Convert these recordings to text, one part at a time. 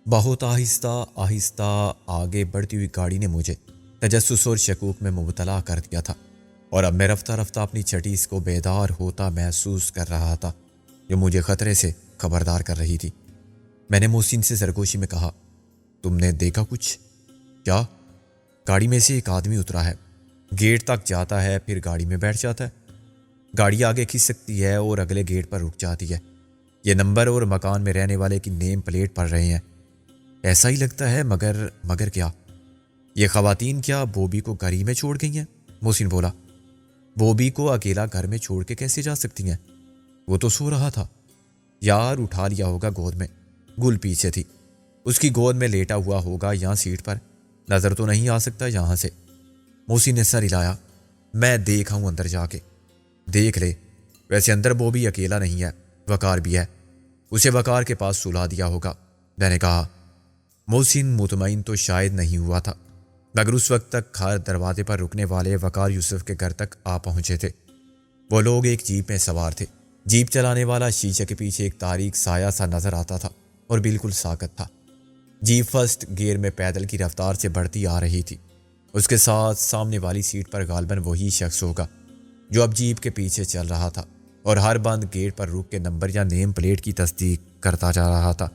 بہت آہستہ آہستہ آگے بڑھتی ہوئی گاڑی نے مجھے تجسس اور شکوک میں مبتلا کر دیا تھا، اور اب میں رفتہ رفتہ اپنی چھٹیس کو بیدار ہوتا محسوس کر رہا تھا، جو مجھے خطرے سے خبردار کر رہی تھی۔ میں نے محسن سے سرگوشی میں کہا، تم نے دیکھا کچھ؟ کیا؟ گاڑی میں سے ایک آدمی اترا ہے، گیٹ تک جاتا ہے، پھر گاڑی میں بیٹھ جاتا ہے۔ گاڑی آگے کھنچ سکتی ہے اور اگلے گیٹ پر رک جاتی ہے۔ یہ نمبر اور مکان میں رہنے والے کی نیم پلیٹ پڑھ رہے ہیں۔ ایسا ہی لگتا ہے، مگر کیا؟ یہ خواتین کیا بوبی کو گھر ہی میں چھوڑ گئی ہیں؟ محسن بولا۔ بوبی کو اکیلا گھر میں چھوڑ کے کیسے جا سکتی ہیں؟ وہ تو سو رہا تھا۔ یار اٹھا لیا ہوگا گود میں، گل پیچھے تھی، اس کی گود میں لیٹا ہوا ہوگا یا سیٹ پر، نظر تو نہیں آ سکتا یہاں سے۔ محسن نے سر ہلایا۔ میں دیکھا ہوں اندر جا کے۔ دیکھ لے، ویسے اندر بوبی اکیلا نہیں ہے، وقار بھی ہے، اسے وقار کے پاس سلا دیا ہوگا، میں نے کہا۔ محسن مطمئن تو شاید نہیں ہوا تھا، مگر اس وقت تک ہر دروازے پر رکنے والے وقار یوسف کے گھر تک آ پہنچے تھے۔ وہ لوگ ایک جیپ میں سوار تھے۔ جیپ چلانے والا شیشے کے پیچھے ایک تاریک سایہ سا نظر آتا تھا اور بالکل ساکت تھا۔ جیپ فرسٹ گیئر میں پیدل کی رفتار سے بڑھتی آ رہی تھی۔ اس کے ساتھ سامنے والی سیٹ پر غالباً وہی شخص ہوگا جو اب جیپ کے پیچھے چل رہا تھا اور ہر بند گیٹ پر رک کے نمبر یا نیم پلیٹ کی تصدیق کرتا جا رہا تھا۔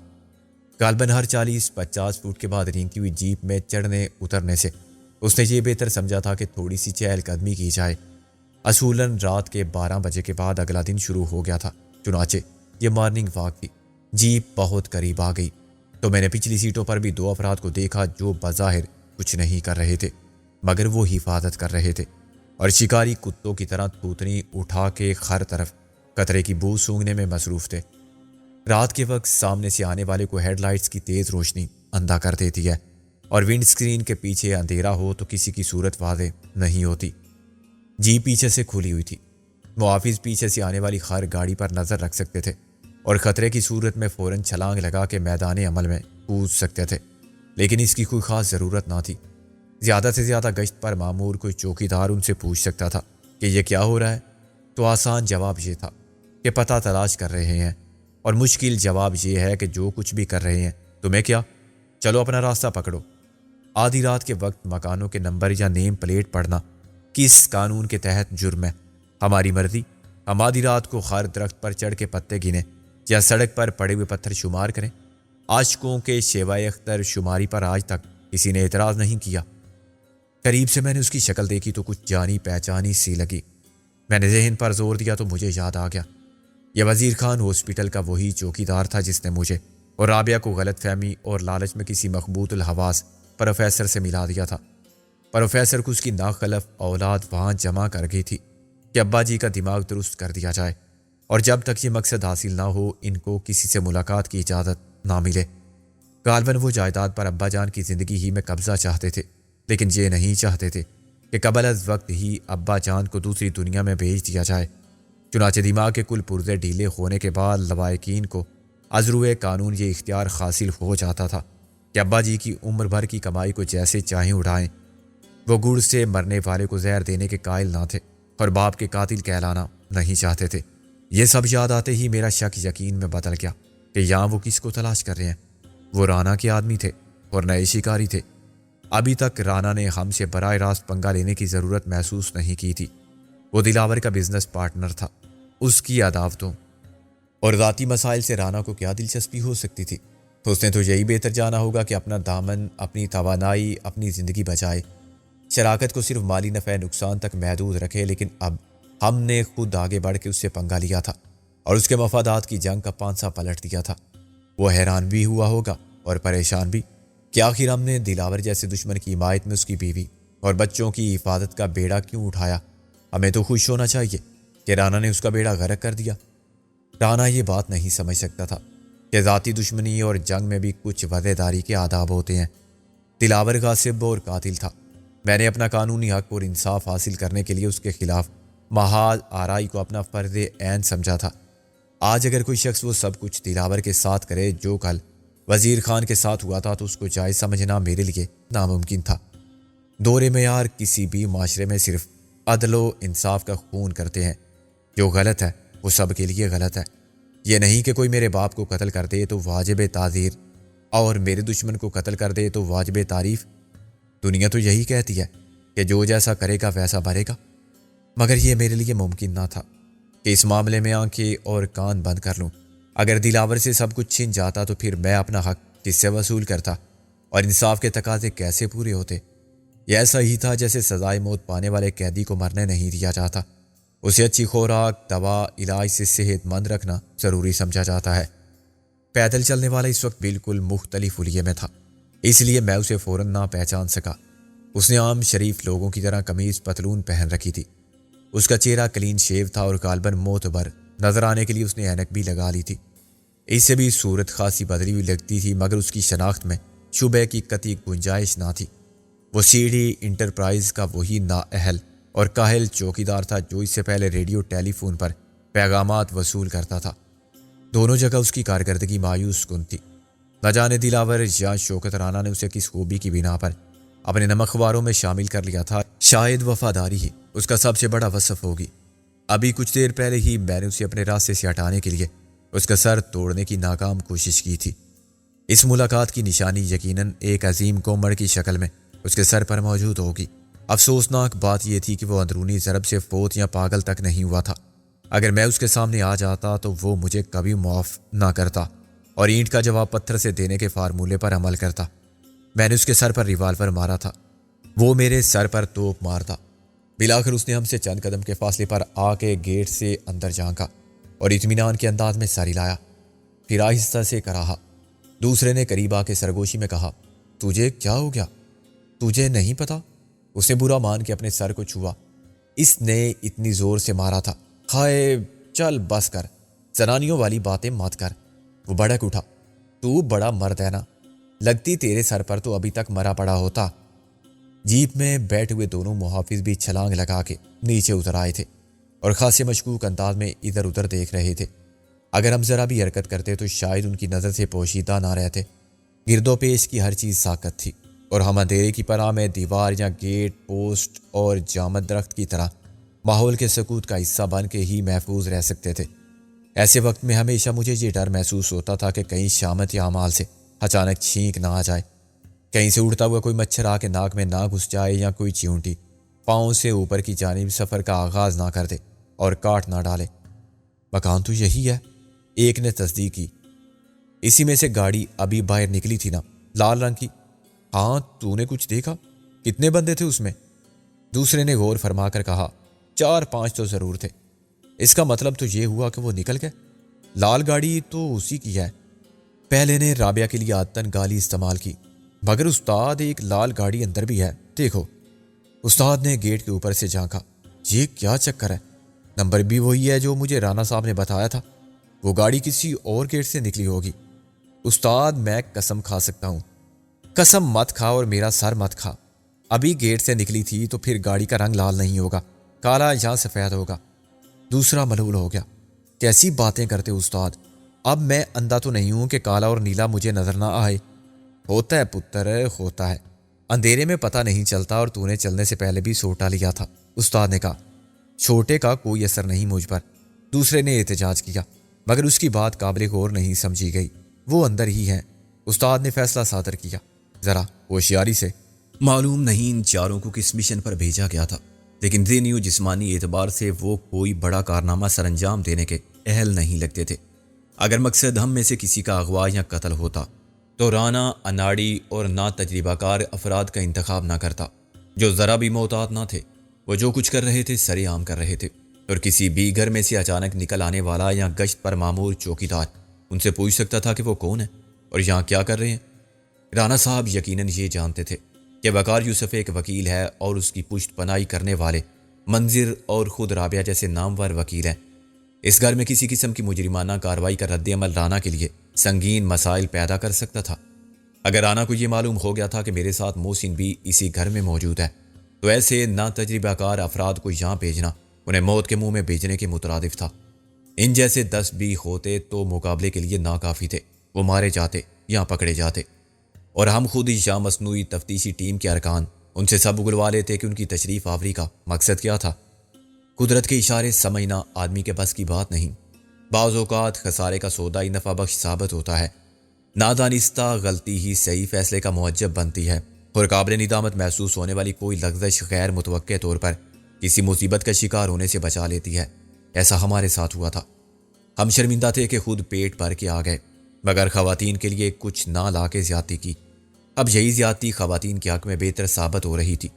غالباً ہر 40-50 فٹ کے بعد رینگتی ہوئی جیپ میں چڑھنے اترنے سے اس نے یہ بہتر سمجھا تھا کہ تھوڑی سی چہل قدمی کی جائے۔ اصولاً رات کے 12 بجے کے بعد اگلا دن شروع ہو گیا تھا، چنانچہ یہ مارننگ واک تھی۔ جیپ بہت قریب آ گئی تو میں نے پچھلی سیٹوں پر بھی 2 افراد کو دیکھا جو بظاہر کچھ نہیں کر رہے تھے، مگر وہ حفاظت کر رہے تھے اور شکاری کتوں کی طرح تھوتنی اٹھا کے ہر طرف قطرے کی بو سونگھنے میں مصروف تھے۔ رات کے وقت سامنے سے آنے والے کو ہیڈ لائٹس کی تیز روشنی اندھا کر دیتی ہے، اور ونڈ سکرین کے پیچھے اندھیرا ہو تو کسی کی صورت واضح نہیں ہوتی۔ جیپ پیچھے سے کھلی ہوئی تھی۔ محافظ پیچھے سے آنے والی ہر گاڑی پر نظر رکھ سکتے تھے اور خطرے کی صورت میں فوراً چھلانگ لگا کے میدان عمل میں کود سکتے تھے، لیکن اس کی کوئی خاص ضرورت نہ تھی۔ زیادہ سے زیادہ گشت پر مامور کوئی چوکیدار ان سے پوچھ سکتا تھا کہ یہ کیا ہو رہا ہے، تو آسان جواب یہ تھا کہ پتہ تلاش کر رہے ہیں، اور مشکل جواب یہ ہے کہ جو کچھ بھی کر رہے ہیں تمہیں کیا، چلو اپنا راستہ پکڑو۔ آدھی رات کے وقت مکانوں کے نمبر یا نیم پلیٹ پڑھنا کس قانون کے تحت جرم ہے؟ ہماری مرضی؟ ہم آدھی رات کو ہر درخت پر چڑھ کے پتے گنیں یا سڑک پر پڑے ہوئے پتھر شمار کریں؟ عاشقوں کے شیوائے اختر شماری پر آج تک کسی نے اعتراض نہیں کیا۔ قریب سے میں نے اس کی شکل دیکھی تو کچھ جانی پہچانی سی لگی۔ میں نے ذہن پر زور دیا تو مجھے یاد آ گیا، یہ وزیر خان ہاسپٹل کا وہی چوکیدار تھا جس نے مجھے اور رابعہ کو غلط فہمی اور لالچ میں کسی مخبوط الحواس پروفیسر سے ملا دیا تھا۔ پروفیسر کو اس کی ناخلف اولاد وہاں جمع کر گئی تھی کہ ابا جی کا دماغ درست کر دیا جائے، اور جب تک یہ مقصد حاصل نہ ہو ان کو کسی سے ملاقات کی اجازت نہ ملے۔ غالباً وہ جائیداد پر ابا جان کی زندگی ہی میں قبضہ چاہتے تھے، لیکن یہ نہیں چاہتے تھے کہ قبل از وقت ہی ابا جان کو دوسری دنیا میں بھیج دیا جائے۔ چنانچہ دماغ کے کل پرزے ڈھیلے ہونے کے بعد لوائقین کو ازروئے قانون یہ اختیار حاصل ہو جاتا تھا کہ ابا جی کی عمر بھر کی کمائی کو جیسے چاہیں اڑائیں۔ وہ گڑ سے مرنے والے کو زہر دینے کے قائل نہ تھے اور باپ کے قاتل کہلانا نہیں چاہتے تھے۔ یہ سب یاد آتے ہی میرا شک یقین میں بدل گیا کہ یہاں وہ کس کو تلاش کر رہے ہیں۔ وہ رانا کے آدمی تھے اور نئے شکاری تھے۔ ابھی تک رانا نے ہم سے براہ راست پنگا لینے کی ضرورت محسوس نہیں کی تھی۔ وہ دلاور کا بزنس پارٹنر تھا، اس کی عداوتوں اور ذاتی مسائل سے رانا کو کیا دلچسپی ہو سکتی تھی؟ اس نے تو یہی بہتر جانا ہوگا کہ اپنا دامن، اپنی توانائی، اپنی زندگی بچائے، شراکت کو صرف مالی نفع نقصان تک محدود رکھے۔ لیکن اب ہم نے خود آگے بڑھ کے اس سے پنگا لیا تھا اور اس کے مفادات کی جنگ کا پانسا پلٹ دیا تھا۔ وہ حیران بھی ہوا ہوگا اور پریشان بھی کہ آخر ہم نے دلاور جیسے دشمن کی حمایت میں اس کی بیوی اور بچوں کی حفاظت کا بیڑا کیوں اٹھایا۔ ہمیں تو خوش ہونا چاہیے کہ رانا نے اس کا بیڑا غرق کر دیا۔ رانا یہ بات نہیں سمجھ سکتا تھا کہ ذاتی دشمنی اور جنگ میں بھی کچھ وعدےداری کے آداب ہوتے ہیں۔ دلاور غاصب اور قاتل تھا۔ میں نے اپنا قانونی حق اور انصاف حاصل کرنے کے لیے اس کے خلاف محال آرائی کو اپنا فرض عین سمجھا تھا۔ آج اگر کوئی شخص وہ سب کچھ دلاور کے ساتھ کرے جو کل وزیر خان کے ساتھ ہوا تھا تو اس کو جائز سمجھنا میرے لیے ناممکن تھا۔ دور معیار کسی بھی معاشرے میں صرف عدل و انصاف کا خون کرتے ہیں۔ جو غلط ہے وہ سب کے لیے غلط ہے۔ یہ نہیں کہ کوئی میرے باپ کو قتل کر دے تو واجب تعزیر اور میرے دشمن کو قتل کر دے تو واجب تعریف؟ دنیا تو یہی کہتی ہے کہ جو جیسا کرے گا ویسا بھرے گا، مگر یہ میرے لیے ممکن نہ تھا کہ اس معاملے میں آنکھیں اور کان بند کر لوں۔ اگر دلاور سے سب کچھ چھن جاتا تو پھر میں اپنا حق کس سے وصول کرتا اور انصاف کے تقاضے کیسے پورے ہوتے؟ یہ ایسا ہی تھا جیسے سزائے موت پانے والے قیدی کو مرنے نہیں دیا جاتا، اسے اچھی خوراک، دوا، علاج سے صحت مند رکھنا ضروری سمجھا جاتا ہے۔ پیدل چلنے والا اس وقت بالکل مختلف حلیے میں تھا، اس لیے میں اسے فوراً نہ پہچان سکا۔ اس نے عام شریف لوگوں کی طرح قمیض پتلون پہن رکھی تھی، اس کا چہرہ کلین شیو تھا اور غالباً معتبر نظر آنے کے لیے اس نے اینک بھی لگا لی تھی۔ اس سے بھی صورت خاصی بدلی ہوئی لگتی تھی، مگر اس کی شناخت میں شبہ کی قطعی گنجائش نہ تھی۔ وہ سی ڈی انٹرپرائز کا وہی نااہل اور کاہل چوکیدار تھا جو اس سے پہلے ریڈیو ٹیلی فون پر پیغامات وصول کرتا تھا۔ دونوں جگہ اس کی کارکردگی مایوس کن تھی۔ نہ جانے دلاور یا شوکت رانا نے اسے کس خوبی کی بنا پر اپنے نمکخواروں میں شامل کر لیا تھا۔ شاید وفاداری ہی اس کا سب سے بڑا وصف ہوگی۔ ابھی کچھ دیر پہلے ہی میں نے اسے اپنے راستے سے ہٹانے کے لیے اس کا سر توڑنے کی ناکام کوشش کی تھی۔ اس ملاقات کی نشانی یقیناً ایک عظیم کومڑ کی شکل میں اس کے سر پر موجود ہوگی۔ افسوسناک بات یہ تھی کہ وہ اندرونی ضرب سے فوت یا پاگل تک نہیں ہوا تھا۔ اگر میں اس کے سامنے آ جاتا تو وہ مجھے کبھی معاف نہ کرتا اور اینٹ کا جواب پتھر سے دینے کے فارمولے پر عمل کرتا۔ میں نے اس کے سر پر ریوالور مارا تھا، وہ میرے سر پر توپ مارتا۔ بلاخر اس نے ہم سے چند قدم کے فاصلے پر آ کے گیٹ سے اندر جھانکا اور اطمینان کے انداز میں سر ہلایا، پھر آہستہ سے کراہا۔ دوسرے نے قریب آ کے سرگوشی میں کہا، تجھے کیا ہو گیا؟ تجھے نہیں پتا؟ اس نے برا مان کے اپنے سر کو چھوا۔ اس نے اتنی زور سے مارا تھا۔ ہائے چل بس کر، زنانیوں والی باتیں مت کر۔ وہ بھڑک اٹھا، تو بڑا مرد ہے نا، لگتی تیرے سر پر تو ابھی تک مرا پڑا ہوتا۔ جیپ میں بیٹھے ہوئے دونوں محافظ بھی چھلانگ لگا کے نیچے اتر آئے تھے اور خاصے مشکوک انداز میں ادھر ادھر دیکھ رہے تھے۔ اگر ہم ذرا بھی حرکت کرتے تو شاید ان کی نظر سے پوشیدہ نہ رہتے۔ گرد و پیش کی ہر چیز ساکت تھی اور ہم اندھیرے کی پناہ میں دیوار یا گیٹ، پوسٹ اور جامد درخت کی طرح ماحول کے سکوت کا حصہ بن کے ہی محفوظ رہ سکتے تھے۔ ایسے وقت میں ہمیشہ مجھے یہ ڈر محسوس ہوتا تھا کہ کہیں شامت یا اعمال سے اچانک چھینک نہ آ جائے، کہیں سے اڑتا ہوا کوئی مچھر آ کے ناک میں نہ گھس جائے یا کوئی چیونٹی پاؤں سے اوپر کی جانب سفر کا آغاز نہ کر دے اور کاٹ نہ ڈالے۔ مکان تو یہی ہے، ایک نے تصدیق کی۔ اسی میں سے گاڑی ابھی باہر نکلی تھی نا، لال رنگ کی؟ ہاں، تو نے کچھ دیکھا؟ کتنے بندے تھے اس میں؟ دوسرے نے غور فرما کر کہا، 4-5 تو ضرور تھے۔ اس کا مطلب تو یہ ہوا کہ وہ نکل گئے۔ لال گاڑی تو اسی کی ہے۔ پہلے نے رابعہ کے لیے عادتاً گالی استعمال کی، مگر استاد ایک لال گاڑی اندر بھی ہے، دیکھو۔ استاد نے گیٹ کے اوپر سے جھانکا، یہ کیا چکر ہے؟ نمبر بھی وہی ہے جو مجھے رانا صاحب نے بتایا تھا، وہ گاڑی کسی اور گیٹ سے نکلی ہوگی۔ استاد میں قسم کھا سکتا ہوں۔ قسم مت کھا اور میرا سر مت کھا۔ ابھی گیٹ سے نکلی تھی تو پھر گاڑی کا رنگ لال نہیں ہوگا، کالا یا سفید ہوگا۔ دوسرا ملول ہو گیا، کیسی باتیں کرتے استاد؟ اب میں اندھا تو نہیں ہوں کہ کالا اور نیلا مجھے نظر نہ آئے۔ ہوتا ہے پتر، ہوتا ہے، اندھیرے میں پتہ نہیں چلتا، اور تو نے چلنے سے پہلے بھی سوٹا لیا تھا، استاد نے کہا۔ چھوٹے کا کوئی اثر نہیں مجھ پر، دوسرے نے احتجاج کیا، مگر اس کی بات قابل غور نہیں سمجھی گئی۔ وہ اندر ہی ہیں، استاد نے فیصلہ صادر کیا، ذرا ہوشیاری سے۔ معلوم نہیں ان چاروں کو کس مشن پر بھیجا گیا تھا، لیکن ذہنی و جسمانی اعتبار سے وہ کوئی بڑا کارنامہ سر انجام دینے کے اہل نہیں لگتے تھے۔ اگر مقصد ہم میں سے کسی کا اغوا یا قتل ہوتا تو رانا اناڑی اور نا تجربہ کار افراد کا انتخاب نہ کرتا، جو ذرا بھی محتاط نہ تھے۔ وہ جو کچھ کر رہے تھے سرے عام کر رہے تھے، اور کسی بھی گھر میں سے اچانک نکل آنے والا یا گشت پر معمور چوکیدار ان سے پوچھ سکتا تھا کہ وہ کون ہے اور یہاں کیا کر رہے ہیں۔ رانا صاحب یقیناً یہ جانتے تھے کہ وقار یوسف ایک وکیل ہے اور اس کی پشت پناہی کرنے والے منظر اور خود رابعہ جیسے نامور وکیل ہیں۔ اس گھر میں کسی قسم کی مجرمانہ کارروائی کا رد عمل رانا کے لیے سنگین مسائل پیدا کر سکتا تھا۔ اگر رانا کو یہ معلوم ہو گیا تھا کہ میرے ساتھ محسن بھی اسی گھر میں موجود ہے، تو ایسے نا تجربہ کار افراد کو یہاں بھیجنا انہیں موت کے منہ میں بھیجنے کے مترادف تھا۔ ان جیسے 10 بھی ہوتے تو مقابلے کے لیے ناکافی تھے، وہ مارے جاتے یا پکڑے جاتے، اور ہم خود یا مصنوعی تفتیشی ٹیم کے ارکان ان سے سب اگلوا لیتے کہ ان کی تشریف آوری کا مقصد کیا تھا۔ قدرت کے اشارے سمجھنا آدمی کے بس کی بات نہیں۔ بعض اوقات خسارے کا سودا ہی نفع بخش ثابت ہوتا ہے۔ نادانستہ غلطی ہی صحیح فیصلے کا موجب بنتی ہے، اور قابل ندامت محسوس ہونے والی کوئی لغزش غیر متوقع طور پر کسی مصیبت کا شکار ہونے سے بچا لیتی ہے۔ ایسا ہمارے ساتھ ہوا تھا۔ ہم شرمندہ تھے کہ خود پیٹ بھر کے آ گئے، مگر خواتین کے لیے کچھ نہ لا کے زیادتی کی۔ اب یہی زیادتی خواتین کے حق میں بہتر ثابت ہو رہی تھی۔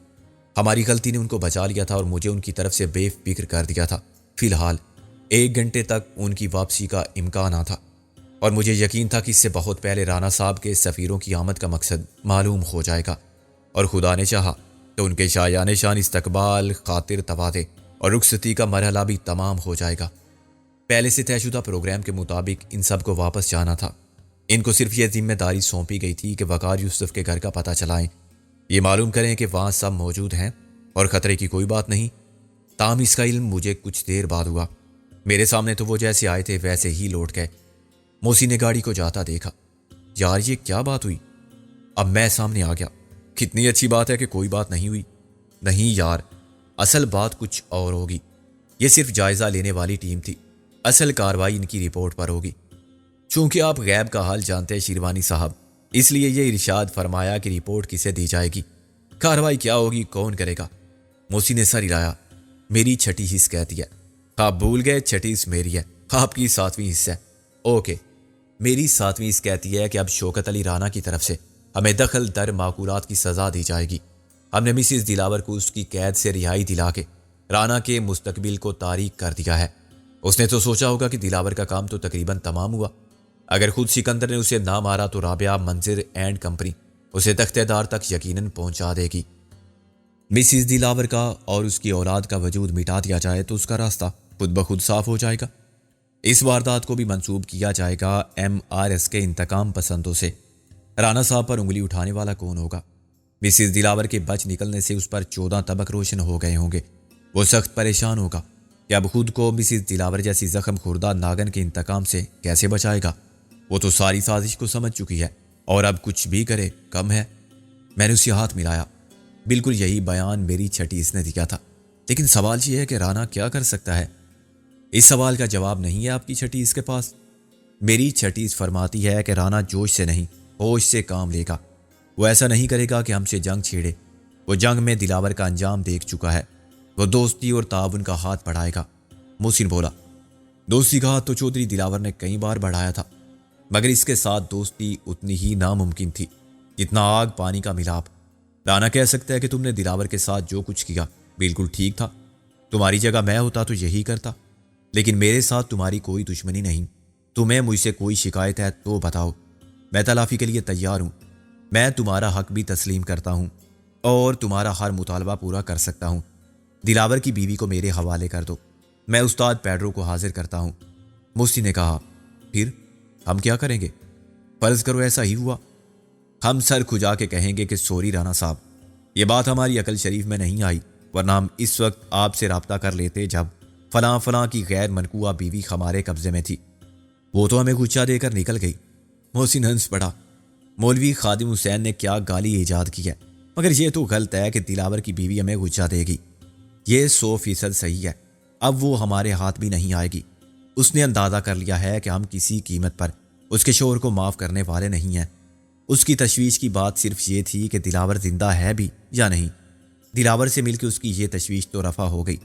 ہماری غلطی نے ان کو بچا لیا تھا اور مجھے ان کی طرف سے بے فکر کر دیا تھا۔ فی الحال 1 گھنٹے تک ان کی واپسی کا امکان نہ تھا، اور مجھے یقین تھا کہ اس سے بہت پہلے رانا صاحب کے سفیروں کی آمد کا مقصد معلوم ہو جائے گا، اور خدا نے چاہا تو ان کے شایان شان استقبال، خاطر تبادلے اور رخصتی کا مرحلہ بھی تمام ہو جائے گا۔ پہلے سے طے شدہ پروگرام کے مطابق ان سب کو واپس جانا تھا۔ ان کو صرف یہ ذمہ داری سونپی گئی تھی کہ وقار یوسف کے گھر کا پتہ چلائیں، یہ معلوم کریں کہ وہاں سب موجود ہیں اور خطرے کی کوئی بات نہیں۔ تاہم اس کا علم مجھے کچھ دیر بعد ہوا۔ میرے سامنے تو وہ جیسے آئے تھے ویسے ہی لوٹ گئے۔ موسی نے گاڑی کو جاتا دیکھا۔ یار یہ کیا بات ہوئی؟ اب میں سامنے آ گیا۔ کتنی اچھی بات ہے کہ کوئی بات نہیں ہوئی۔ نہیں یار، اصل بات کچھ اور ہوگی۔ یہ صرف جائزہ لینے والی ٹیم تھی، اصل کارروائی ان کی رپورٹ پر ہوگی۔ چونکہ آپ غیب کا حال جانتے ہیں شیروانی صاحب، اس لیے یہ ارشاد فرمایا کہ رپورٹ کسے دی جائے گی، کارروائی کیا ہوگی، کون کرے گا؟ موسی نے سر ہلایا۔ میری چھٹی حص کہتی ہے۔ آپ بھول گئے چھٹی حص میری ہے، آپ کی 7ویں حص ہے۔ اوکے، میری 7ویں حص کہتی ہے کہ اب شوکت علی رانا کی طرف سے ہمیں دخل در معقولات کی سزا دی جائے گی۔ ہم نے مسز دلاور کو اس کی قید سے رہائی دلا کے رانا کے مستقبل کو تاریک کر دیا ہے۔ اس نے تو سوچا ہوگا کہ دلاور کا کام تو تقریباً تمام ہوا۔ اگر خود سکندر نے اسے نہ مارا تو رابعہ منظر اینڈ کمپنی اسے تختہ دار تک یقیناً پہنچا دے گی۔ مسز دلاور کا اور اس کی اولاد کا وجود مٹا دیا جائے تو اس کا راستہ خود بخود صاف ہو جائے گا۔ اس واردات کو بھی منسوب کیا جائے گا MRS کے انتقام پسندوں سے۔ رانا صاحب پر انگلی اٹھانے والا کون ہوگا؟ مسز دلاور کے بچ نکلنے سے اس پر 14 طبق روشن ہو گئے ہوں گے۔ وہ سخت پریشان ہوگا کہ اب خود کو مسز دلاور جیسی زخم خوردہ ناگن کے انتقام سے کیسے بچائے گا۔ وہ تو ساری سازش کو سمجھ چکی ہے، اور اب کچھ بھی کرے کم ہے۔ میں نے اسے ہاتھ ملایا۔ بالکل یہی بیان میری چھٹی اس نے دیا تھا، لیکن سوال یہ ہے کہ رانا کیا کر سکتا ہے؟ اس سوال کا جواب نہیں ہے آپ کی چھٹی اس کے پاس۔ میری چھٹی اس فرماتی ہے کہ رانا جوش سے نہیں ہوش سے کام لے گا۔ وہ ایسا نہیں کرے گا کہ ہم سے جنگ چھیڑے۔ وہ جنگ میں دلاور کا انجام دیکھ چکا ہے۔ وہ دوستی اور تعاون کا ہاتھ بڑھائے گا۔ محسن بولا، دوستی کا ہاتھ تو چودھری دلاور نے کئی بار بڑھایا تھا، مگر اس کے ساتھ دوستی اتنی ہی ناممکن تھی جتنا آگ پانی کا ملاپ۔ رانا کہہ سکتا ہے کہ تم نے دلاور کے ساتھ جو کچھ کیا بالکل ٹھیک تھا، تمہاری جگہ میں ہوتا تو یہی کرتا، لیکن میرے ساتھ تمہاری کوئی دشمنی نہیں۔ تمہیں مجھ سے کوئی شکایت ہے تو بتاؤ، میں تلافی کے لیے تیار ہوں۔ میں تمہارا حق بھی تسلیم کرتا ہوں اور تمہارا ہر مطالبہ پورا کر سکتا ہوں۔ دلاور کی بیوی کو میرے حوالے کر دو، میں استاد پیڈرو کو حاضر کرتا ہوں۔ موسی نے کہا، پھر ہم کیا کریں گے؟ فرض کرو ایسا ہی ہوا، ہم سر کھجا کے کہیں گے کہ سوری رانا صاحب، یہ بات ہماری عقل شریف میں نہیں آئی، ورنہ ہم اس وقت آپ سے رابطہ کر لیتے جب فلاں فلاں کی غیر منقوع بیوی ہمارے قبضے میں تھی۔ وہ تو ہمیں غصہ دے کر نکل گئی۔ محسن ہنس پڑا۔ مولوی خادم حسین نے کیا گالی ایجاد کی ہے، مگر یہ تو غلط ہے کہ دلاور کی بیوی ہمیں غصہ دے گی۔ یہ 100% صحیح ہے۔ اب وہ ہمارے ہاتھ بھی نہیں آئے گی۔ اس نے اندازہ کر لیا ہے کہ ہم کسی قیمت پر اس کے شوہر کو معاف کرنے والے نہیں ہیں۔ اس کی تشویش کی بات صرف یہ تھی کہ دلاور زندہ ہے بھی یا نہیں۔ دلاور سے مل کے اس کی یہ تشویش تو رفع ہو گئی،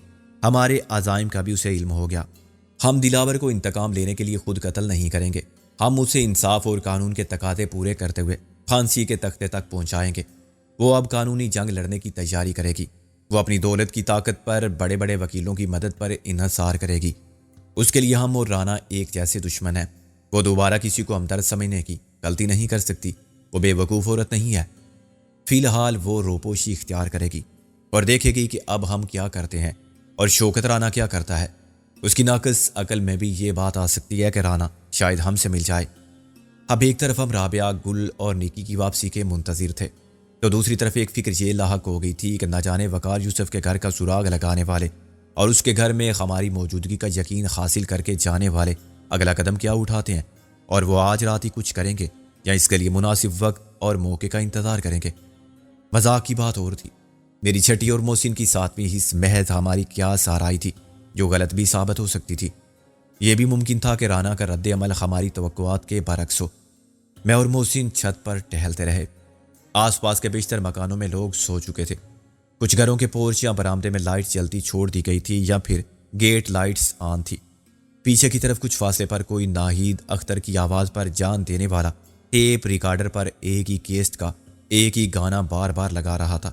ہمارے عزائم کا بھی اسے علم ہو گیا۔ ہم دلاور کو انتقام لینے کے لیے خود قتل نہیں کریں گے، ہم اسے انصاف اور قانون کے تقاضے پورے کرتے ہوئے پھانسی کے تختے تک پہنچائیں گے۔ وہ اب قانونی جنگ لڑنے کی تیاری کرے گی۔ وہ اپنی دولت کی طاقت پر بڑے بڑے وکیلوں کی مدد پر انحصار کرے گی۔ اس کے لیے ہم اور رانا ایک جیسے دشمن ہیں۔ وہ دوبارہ کسی کو ہمدرد سمجھنے کی غلطی نہیں کر سکتی، وہ بے وقوف عورت نہیں ہے۔ فی الحال وہ روپوشی اختیار کرے گی اور دیکھے گی کہ اب ہم کیا کرتے ہیں اور شوکت رانا کیا کرتا ہے۔ اس کی ناقص عقل میں بھی یہ بات آ سکتی ہے کہ رانا شاید ہم سے مل جائے۔ اب ایک طرف ہم رابعہ، گل اور نیکی کی واپسی کے منتظر تھے، تو دوسری طرف ایک فکر یہ لاحق ہو گئی تھی کہ نہ جانے وقار یوسف کے گھر کا سراغ لگانے والے اور اس کے گھر میں ہماری موجودگی کا یقین حاصل کر کے جانے والے اگلا قدم کیا اٹھاتے ہیں، اور وہ آج رات ہی کچھ کریں گے یا اس کے لیے مناسب وقت اور موقع کا انتظار کریں گے۔ مذاق کی بات اور تھی۔ میری چھٹی اور محسن کی 7ویں حص محض ہماری کیا سارائی تھی جو غلط بھی ثابت ہو سکتی تھی۔ یہ بھی ممکن تھا کہ رانا کا رد عمل ہماری توقعات کے برعکس ہو۔ میں اور محسن چھت پر ٹہلتے رہے۔ آس پاس کے بیشتر مکانوں میں لوگ سو چکے تھے۔ کچھ گھروں کے پورچ یا برآمدے میں لائٹ جلتی چھوڑ دی گئی تھی یا پھر گیٹ لائٹس آن تھی۔ پیچھے کی طرف کچھ فاصلے پر کوئی ناہید اختر کی آواز پر جان دینے والا ٹیپ ریکارڈر پر ایک ہی کیسٹ کا ایک ہی گانا بار بار لگا رہا تھا۔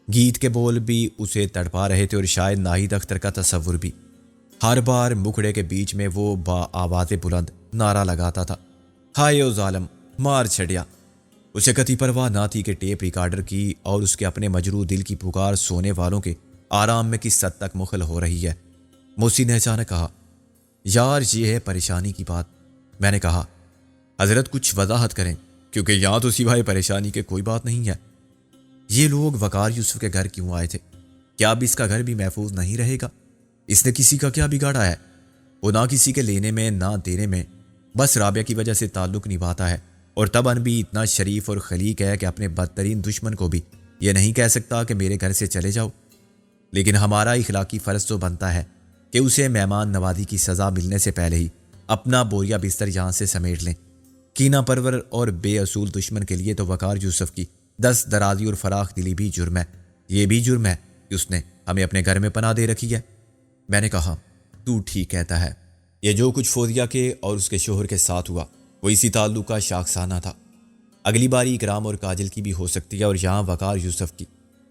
گیت کے بول بھی اسے تڑپا رہے تھے اور شاید ناہید اختر کا تصور بھی۔ ہر بار مکھڑے کے بیچ میں وہ با آواز بلند نعرہ لگاتا تھا، ہائے او ظالم، مار چھڑیا۔ اسے کتی پرواہ نہ تھی کہ ٹیپ ریکارڈر کی اور اس کے اپنے مجروح دل کی پکار سونے والوں کے آرام میں کس حد تک مخل ہو رہی ہے۔ موسی نے اچانک کہا، یار یہ ہے پریشانی کی بات۔ میں نے کہا، حضرت کچھ وضاحت کریں، کیونکہ یہاں تو سوائے پریشانی کے کوئی بات نہیں ہے۔ یہ لوگ وقار یوسف کے گھر کیوں آئے تھے؟ کیا اب اس کا گھر بھی محفوظ نہیں رہے گا؟ اس نے کسی کا کیا بگاڑا ہے؟ وہ نہ کسی کے لینے میں نہ دینے میں، بس رابعہ کی وجہ سے تعلق نبھاتا ہے، اور تباً بھی اتنا شریف اور خلیق ہے کہ اپنے بدترین دشمن کو بھی یہ نہیں کہہ سکتا کہ میرے گھر سے چلے جاؤ۔ لیکن ہمارا اخلاقی فرض تو بنتا ہے کہ اسے مہمان نوازی کی سزا ملنے سے پہلے ہی اپنا بوریا بستر یہاں سے سمیٹ لیں۔ کینہ پرور اور بے اصول دشمن کے لیے تو وقار یوسف کی دست درازی اور فراخ دلی بھی جرم ہے۔ یہ بھی جرم ہے کہ اس نے ہمیں اپنے گھر میں پناہ دے رکھی ہے۔ میں نے کہا، تو ٹھیک کہتا ہے، یہ جو کچھ فوزیہ کے اور اس کے شوہر کے ساتھ ہوا وہ اسی تعلق کا شاخسانہ تھا۔ اگلی باری اکرام اور کاجل کی بھی ہو سکتی ہے، اور یہاں وقار یوسف کی۔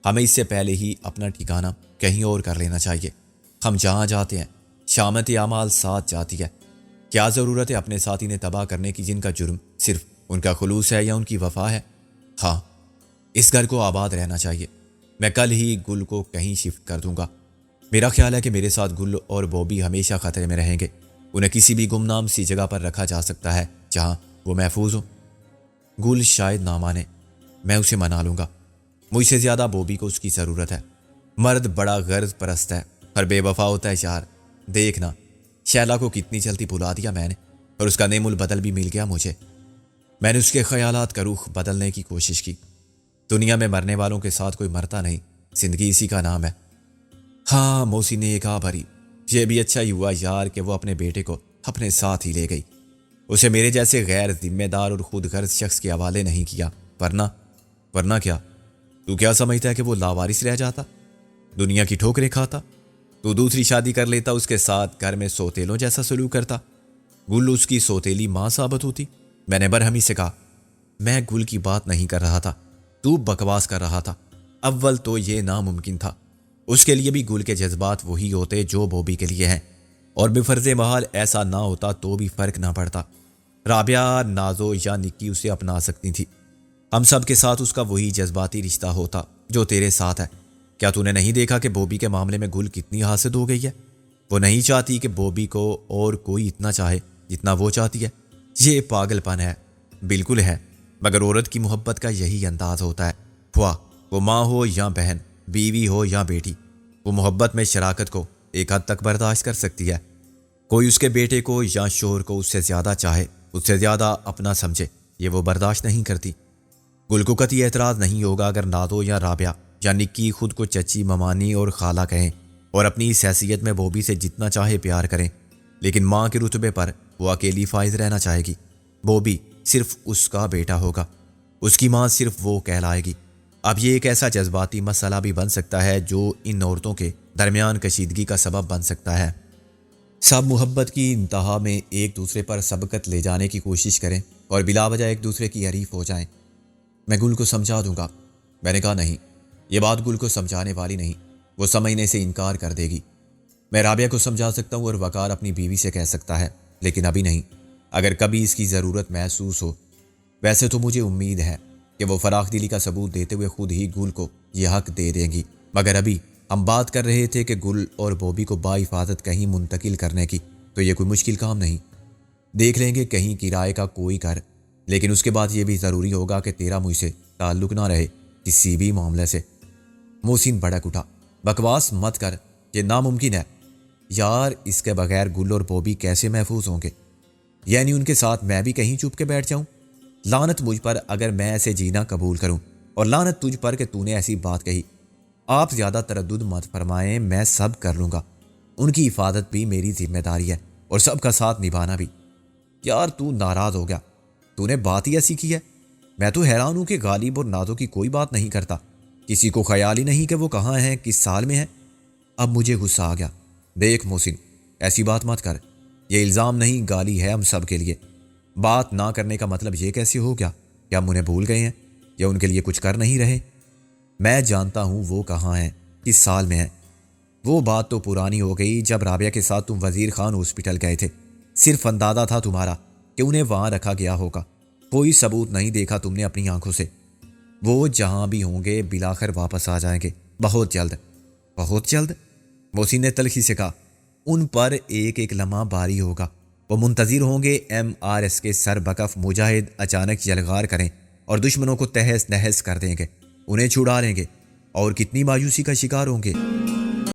ہمیں اس سے پہلے ہی اپنا ٹھکانہ کہیں اور کر لینا چاہیے۔ ہم جہاں جاتے ہیں شامت اعمال ساتھ جاتی ہے۔ کیا ضرورت ہے اپنے ساتھی نے تباہ کرنے کی جن کا جرم صرف ان کا خلوص ہے یا ان کی وفا ہے؟ ہاں، اس گھر کو آباد رہنا چاہیے۔ میں کل ہی گل کو کہیں شفٹ کر دوں گا۔ میرا خیال ہے کہ میرے ساتھ گل اور بوبی ہمیشہ خطرے میں رہیں گے۔ انہیں کسی بھی گمنام سی جگہ پر رکھا جا سکتا ہے جہاں وہ محفوظ ہوں۔ گل شاید نہ مانے، میں اسے منا لوں گا۔ مجھ سے زیادہ بوبی کو اس کی ضرورت ہے۔ مرد بڑا غرض پرست ہے اور بے وفا ہوتا ہے یار۔ دیکھنا شیلا کو کتنی جلدی بلا دیا میں نے، اور اس کا نیم البدل بھی مل گیا مجھے۔ میں نے اس کے خیالات کا رخ بدلنے کی کوشش کی۔ دنیا میں مرنے والوں کے ساتھ کوئی مرتا نہیں، زندگی اسی کا نام ہے۔ ہاں، موسی نے ایک آ بھری، یہ بھی اچھا ہی ہوا یار کہ وہ اپنے بیٹے کو اپنے ساتھ ہی لے گئی، اسے میرے جیسے غیر ذمہ دار اور خود غرض شخص کے حوالے نہیں کیا۔ ورنہ کیا؟ تو کیا سمجھتا ہے کہ وہ لاوارث رہ جاتا، دنیا کی ٹھوکریں کھاتا؟ تو دوسری شادی کر لیتا، اس کے ساتھ گھر میں سوتیلوں جیسا سلوک کرتا، گل اس کی سوتیلی ماں ثابت ہوتی۔ میں نے برہمی سے کہا، میں گل کی بات نہیں کر رہا تھا، تو بکواس کر رہا تھا۔ اول تو یہ ناممکن تھا، اس کے لیے بھی گل کے جذبات وہی ہوتے جو بوبی کے لیے ہیں، اور بفرض محال ایسا نہ ہوتا تو بھی فرق نہ پڑتا۔ رابعہ، نازو یا نکی اسے اپنا سکتی تھی، ہم سب کے ساتھ اس کا وہی جذباتی رشتہ ہوتا جو تیرے ساتھ ہے۔ کیا تو نے نہیں دیکھا کہ بوبی کے معاملے میں گل کتنی حاسد ہو گئی ہے؟ وہ نہیں چاہتی کہ بوبی کو اور کوئی اتنا چاہے جتنا وہ چاہتی ہے۔ یہ پاگل پن ہے، بالکل ہے، مگر عورت کی محبت کا یہی انداز ہوتا ہے۔ وہ ماں ہو یا بہن، بیوی ہو یا بیٹی، وہ محبت میں شراکت کو ایک حد تک برداشت کر سکتی ہے۔ کوئی اس کے بیٹے کو یا شوہر کو اس سے زیادہ چاہے، اس سے زیادہ اپنا سمجھے، یہ وہ برداشت نہیں کرتی۔ گل کو قطعی اعتراض نہیں ہوگا اگر نازو یا رابعہ یا نکی خود کو چچی، ممانی اور خالہ کہیں اور اپنی اس حیثیت میں بوبی سے جتنا چاہے پیار کریں، لیکن ماں کے رتبے پر وہ اکیلی فائز رہنا چاہے گی۔ بوبی صرف اس کا بیٹا ہوگا، اس کی ماں صرف وہ کہلائے گی۔ اب یہ ایک ایسا جذباتی مسئلہ بھی بن سکتا ہے جو ان عورتوں کے درمیان کشیدگی کا سبب بن سکتا ہے۔ سب محبت کی انتہا میں ایک دوسرے پر سبقت لے جانے کی کوشش کریں اور بلا وجہ ایک دوسرے کی حریف ہو جائیں۔ میں گل کو سمجھا دوں گا۔ میں نے کہا، نہیں، یہ بات گل کو سمجھانے والی نہیں، وہ سمجھنے سے انکار کر دے گی۔ میں رابعہ کو سمجھا سکتا ہوں اور وقار اپنی بیوی سے کہہ سکتا ہے، لیکن ابھی نہیں، اگر کبھی اس کی ضرورت محسوس ہو۔ ویسے تو مجھے امید ہے کہ وہ فراخ دلی کا ثبوت دیتے ہوئے خود ہی گل کو یہ حق دے دیں گی، مگر ابھی ہم بات کر رہے تھے کہ گل اور بوبی کو باحفاظت کہیں منتقل کرنے کی، تو یہ کوئی مشکل کام نہیں۔ دیکھ لیں گے کہیں کرائے کا کوئی گھر، لیکن اس کے بعد یہ بھی ضروری ہوگا کہ تیرا مجھ سے تعلق نہ رہے کسی بھی معاملے سے۔ محسن بھڑک اٹھا، بکواس مت کر، یہ ناممکن ہے یار، اس کے بغیر گل اور بوبی کیسے محفوظ ہوں گے؟ یعنی ان کے ساتھ میں بھی کہیں چھپ کے بیٹھ جاؤں؟ لعنت مجھ پر اگر میں ایسے جینا قبول کروں، اور لعنت تجھ پر کہ تو نے ایسی بات کہی۔ آپ زیادہ تردد مت فرمائیں، میں سب کر لوں گا، ان کی حفاظت بھی میری ذمہ داری ہے اور سب کا ساتھ نبھانا بھی۔ یار تو ناراض ہو گیا، تو نے بات ہی ایسی کی ہے؟ میں تو حیران ہوں کہ غالب اور نادو کی کوئی بات نہیں کرتا، کسی کو خیال ہی نہیں کہ وہ کہاں ہیں، کس سال میں ہیں۔ اب مجھے غصہ آ گیا۔ دیکھ محسن، ایسی بات مت کر، یہ الزام نہیں گالی ہے ہم سب کے لیے۔ بات نہ کرنے کا مطلب یہ کیسے ہو گیا کہ ہم انہیں بھول گئے ہیں یا ان کے لیے کچھ کر نہیں رہے؟ میں جانتا ہوں وہ کہاں ہیں، کس سال میں ہیں۔ وہ بات تو پرانی ہو گئی جب رابعہ کے ساتھ تم وزیر خان ہاسپٹل گئے تھے۔ صرف اندازہ تھا تمہارا کہ انہیں وہاں رکھا گیا ہوگا، کوئی ثبوت نہیں دیکھا تم نے اپنی آنکھوں سے۔ وہ جہاں بھی ہوں گے بلاخر واپس آ جائیں گے، بہت جلد۔ بہت جلد؟ محسن نے تلخی سے کہا۔ ان پر ایک ایک لمحہ باری ہوگا، وہ منتظر ہوں گے MRS کے سر بکف مجاہد اچانک یلغار کریں اور دشمنوں کو تہس نہس کر دیں گے، انہیں چھڑا لیں گے، اور کتنی مایوسی کا شکار ہوں گے۔